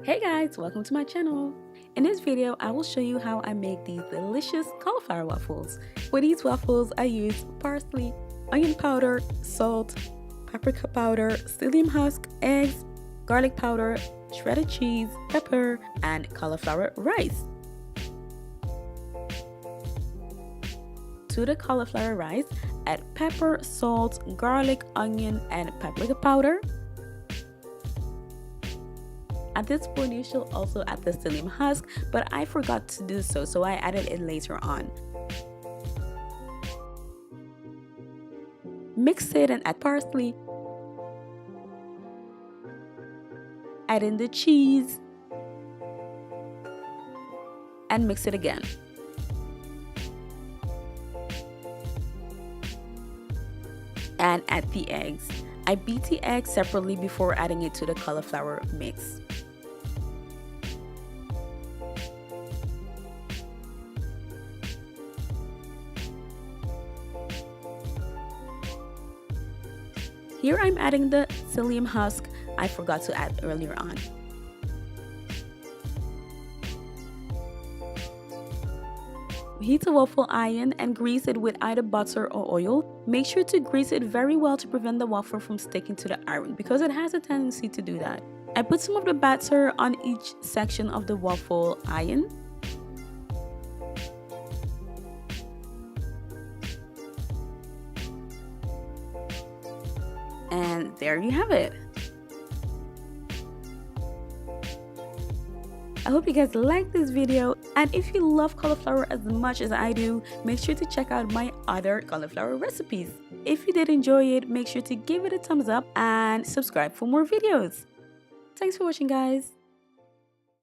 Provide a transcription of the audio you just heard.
Hey guys, welcome to my channel. In this video, I will show you how I make these delicious cauliflower waffles. For these waffles, I use parsley, onion powder, salt, paprika powder, psyllium husk, eggs, garlic powder, shredded cheese, pepper, and cauliflower rice. To the cauliflower rice, add pepper, salt, garlic, onion, and paprika powder. At this point, you should also add the psyllium husk, but I forgot to do so I added it later on. Mix it and add parsley. Add in the cheese. And mix it again. And add the eggs. I beat the eggs separately before adding it to the cauliflower mix. Here I'm adding the psyllium husk I forgot to add earlier on. Heat a waffle iron and grease it with either butter or oil. Make sure to grease it very well to prevent the waffle from sticking to the iron because it has a tendency to do that. I put some of the batter on each section of the waffle iron. And there you have it. I hope you guys like this video, and if you love cauliflower as much as I do, make sure to check out my other cauliflower recipes. If you did enjoy it, make sure to give it a thumbs up and subscribe for more videos. Thanks for watching, guys.